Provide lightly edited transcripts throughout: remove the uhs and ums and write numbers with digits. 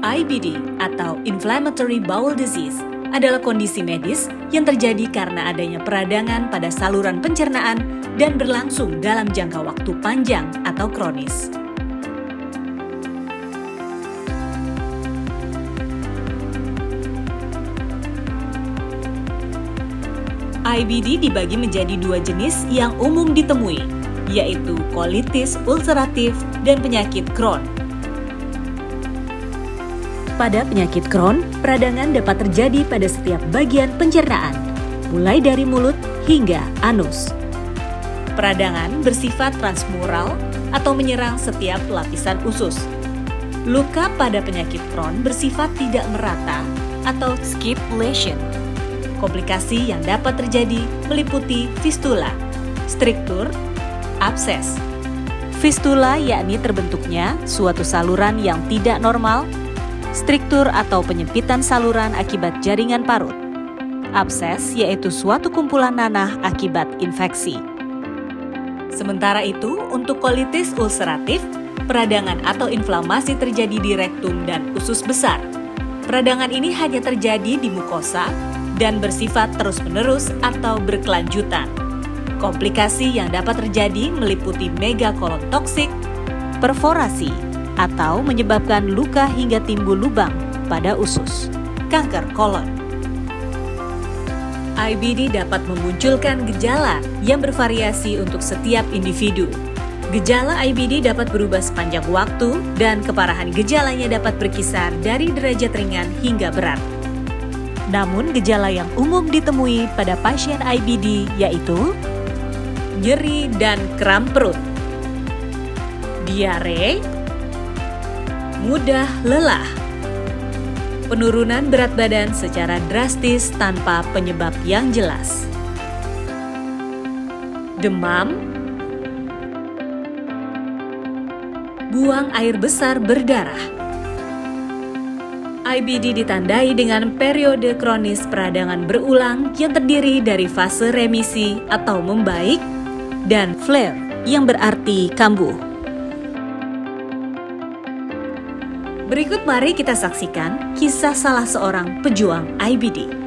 IBD atau Inflammatory Bowel Disease adalah kondisi medis yang terjadi karena adanya peradangan pada saluran pencernaan dan berlangsung dalam jangka waktu panjang atau kronis. IBD dibagi menjadi dua jenis yang umum ditemui, yaitu kolitis ulceratif dan penyakit Crohn. Pada penyakit Crohn, peradangan dapat terjadi pada setiap bagian pencernaan, mulai dari mulut hingga anus. Peradangan bersifat transmural atau menyerang setiap lapisan usus. Luka pada penyakit Crohn bersifat tidak merata atau skip lesion. Komplikasi yang dapat terjadi meliputi fistula, striktur, abses. Fistula yakni terbentuknya suatu saluran yang tidak normal, striktur atau penyempitan saluran akibat jaringan parut. Abses yaitu suatu kumpulan nanah akibat infeksi. Sementara itu, untuk kolitis ulceratif, peradangan atau inflamasi terjadi di rektum dan usus besar. Peradangan ini hanya terjadi di mukosa dan bersifat terus-menerus atau berkelanjutan. Komplikasi yang dapat terjadi meliputi megakolon toksik, perforasi, atau menyebabkan luka hingga timbul lubang pada usus, kanker kolon. IBD dapat memunculkan gejala yang bervariasi untuk setiap individu. Gejala IBD dapat berubah sepanjang waktu dan keparahan gejalanya dapat berkisar dari derajat ringan hingga berat. Namun gejala yang umum ditemui pada pasien IBD yaitu nyeri dan kram perut, diare, mudah lelah, penurunan berat badan secara drastis tanpa penyebab yang jelas, demam, buang air besar berdarah. IBD ditandai dengan periode kronis peradangan berulang yang terdiri dari fase remisi atau membaik dan flare yang berarti kambuh. Berikut mari kita saksikan kisah salah seorang pejuang IBD.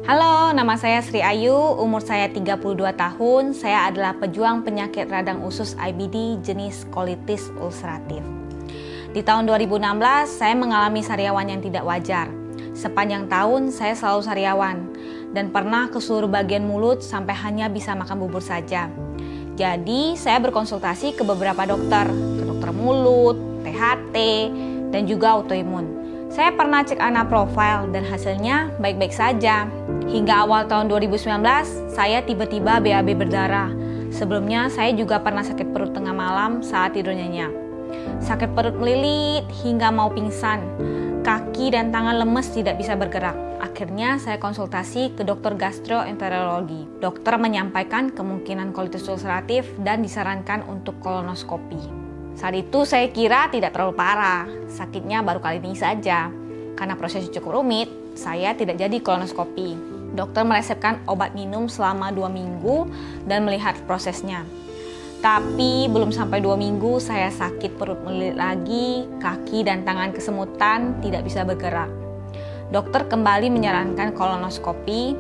Halo, nama saya Sri Ayu, umur saya 32 tahun. Saya adalah pejuang penyakit radang usus IBD jenis kolitis ulceratif. Di tahun 2016, saya mengalami sariawan yang tidak wajar. Sepanjang tahun, saya selalu sariawan dan pernah ke seluruh bagian mulut sampai hanya bisa makan bubur saja. Jadi, saya berkonsultasi ke beberapa dokter, ke dokter mulut, THT, dan juga autoimun. Saya pernah cek ANA profile dan hasilnya baik-baik saja. Hingga awal tahun 2019, saya tiba-tiba BAB berdarah. Sebelumnya, saya juga pernah sakit perut tengah malam saat tidur nyenyak. Sakit perut melilit hingga mau pingsan. Kaki dan tangan lemes tidak bisa bergerak. Akhirnya saya konsultasi ke dokter gastroenterologi. Dokter menyampaikan kemungkinan kolitis ulceratif dan disarankan untuk kolonoskopi. Saat itu saya kira tidak terlalu parah, sakitnya baru kali ini saja. Karena prosesnya cukup rumit, saya tidak jadi kolonoskopi. Dokter meresepkan obat minum selama 2 minggu dan melihat prosesnya. Tapi belum sampai 2 minggu saya sakit perut melilit lagi, kaki dan tangan kesemutan, tidak bisa bergerak. Dokter kembali menyarankan kolonoskopi.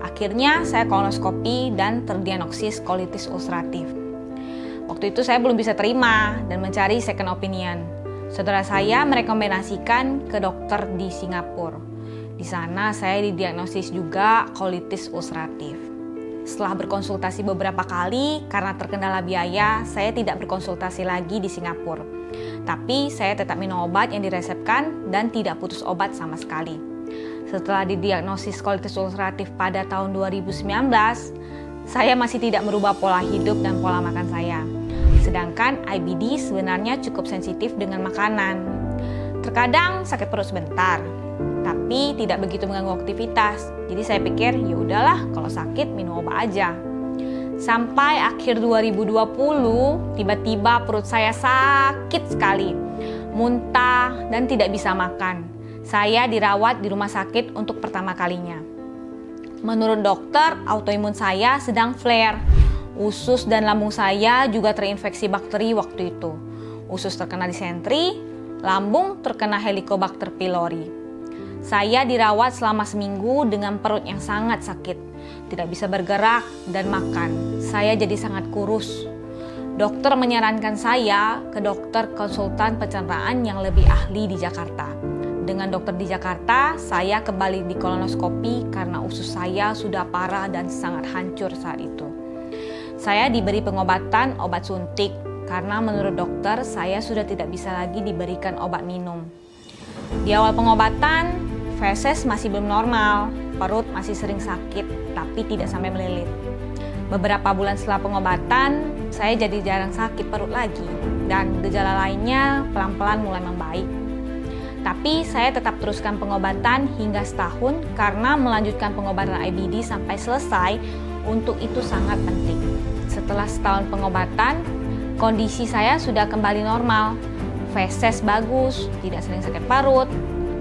Akhirnya saya kolonoskopi dan terdiagnosis kolitis ulceratif. Waktu itu saya belum bisa terima dan mencari second opinion. Saudara saya merekomendasikan ke dokter di Singapura. Di sana saya didiagnosis juga kolitis ulceratif. Setelah berkonsultasi beberapa kali, karena terkendala biaya, saya tidak berkonsultasi lagi di Singapura. Tapi saya tetap minum obat yang diresepkan dan tidak putus obat sama sekali. Setelah didiagnosis kolitis ulceratif pada tahun 2019, saya masih tidak merubah pola hidup dan pola makan saya. Sedangkan IBD sebenarnya cukup sensitif dengan makanan. Terkadang sakit perut sebentar, tapi tidak begitu mengganggu aktivitas. Jadi saya pikir ya udahlah, kalau sakit minum obat aja. Sampai akhir 2020, tiba-tiba perut saya sakit sekali, muntah dan tidak bisa makan. Saya dirawat di rumah sakit untuk pertama kalinya. Menurut dokter, autoimun saya sedang flare. Usus dan lambung saya juga terinfeksi bakteri waktu itu. usus terkena disentri, lambung terkena Helicobacter pylori. Saya dirawat selama seminggu dengan perut yang sangat sakit, tidak bisa bergerak dan makan. Saya jadi sangat kurus. Dokter menyarankan saya ke dokter konsultan pencernaan yang lebih ahli di Jakarta. Dengan dokter di Jakarta, saya kembali di kolonoskopi karena usus saya sudah parah dan sangat hancur saat itu. Saya diberi pengobatan obat suntik karena menurut dokter saya sudah tidak bisa lagi diberikan obat minum. Di awal pengobatan, feses masih belum normal, perut masih sering sakit tapi tidak sampai melilit. Beberapa bulan setelah pengobatan, saya jadi jarang sakit perut lagi dan gejala lainnya pelan-pelan mulai membaik. Tapi saya tetap teruskan pengobatan hingga setahun karena melanjutkan pengobatan IBD sampai selesai untuk itu sangat penting. Setelah setahun pengobatan, kondisi saya sudah kembali normal. Feses bagus, tidak sering sakit perut,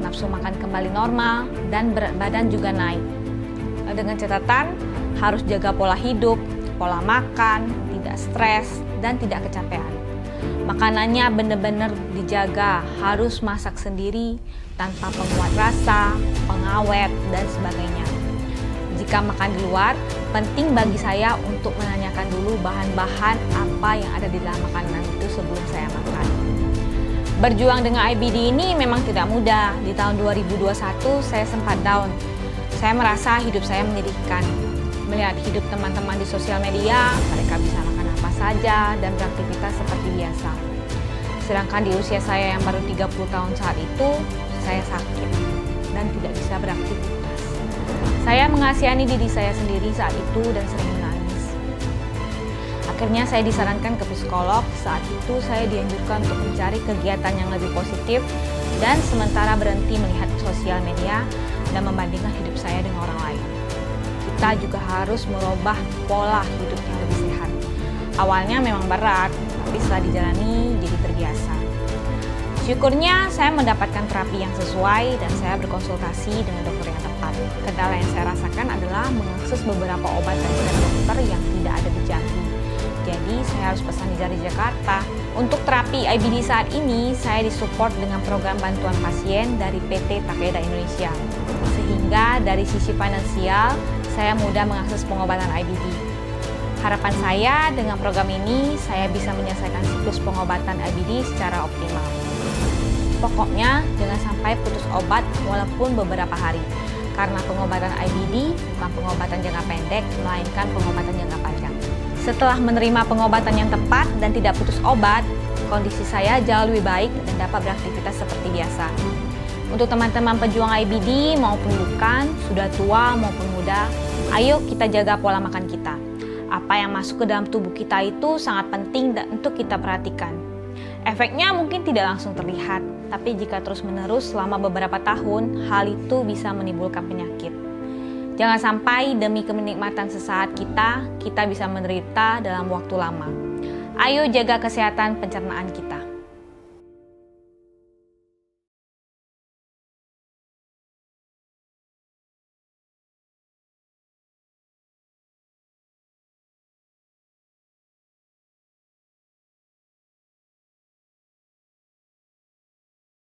nafsu makan kembali normal, dan berat badan juga naik. Dengan catatan, harus jaga pola hidup, pola makan, tidak stres, dan tidak kecapean. Makanannya benar-benar dijaga, harus masak sendiri, tanpa penguat rasa, pengawet, dan sebagainya. Jika makan di luar, penting bagi saya untuk menanyakan dulu bahan-bahan apa yang ada di dalam makanan itu sebelum saya makan. Berjuang dengan IBD ini memang tidak mudah. Di tahun 2021 saya sempat down. Saya merasa hidup saya menyedihkan. Melihat hidup teman-teman di sosial media, mereka bisa makan apa saja dan beraktivitas seperti biasa. Sedangkan di usia saya yang baru 30 tahun saat itu, saya sakit dan tidak bisa beraktivitas. Saya mengasihani diri saya sendiri saat itu dan sering menangis. Akhirnya saya disarankan ke psikolog. Saat itu saya dianjurkan untuk mencari kegiatan yang lebih positif dan sementara berhenti melihat sosial media dan membandingkan hidup saya dengan orang lain. Kita juga harus merubah pola hidup yang lebih sehat. Awalnya memang berat, tapi setelah dijalani jadi terbiasa. Syukurnya saya mendapatkan terapi yang sesuai dan saya berkonsultasi dengan dokter yang tepat. Kendala yang saya rasakan adalah mengakses beberapa obat dari dokter yang tidak ada di Jambi. Jadi saya harus pesan di Jakarta. Untuk terapi IBD saat ini, saya disupport dengan program bantuan pasien dari PT Takeda Indonesia. Sehingga dari sisi finansial, saya mudah mengakses pengobatan IBD. Harapan saya dengan program ini, saya bisa menyelesaikan siklus pengobatan IBD secara optimal. Pokoknya, jangan sampai putus obat walaupun beberapa hari. Karena pengobatan IBD bukan pengobatan jangka pendek, melainkan pengobatan jangka panjang. Setelah menerima pengobatan yang tepat dan tidak putus obat, kondisi saya jauh lebih baik dan dapat beraktivitas seperti biasa. Untuk teman-teman pejuang IBD maupun bukan, sudah tua maupun muda, ayo kita jaga pola makan kita. Apa yang masuk ke dalam tubuh kita itu sangat penting dan untuk kita perhatikan. Efeknya mungkin tidak langsung terlihat, tapi jika terus-menerus selama beberapa tahun, hal itu bisa menimbulkan penyakit. Jangan sampai demi kenikmatan sesaat kita bisa menderita dalam waktu lama. Ayo jaga kesehatan pencernaan kita.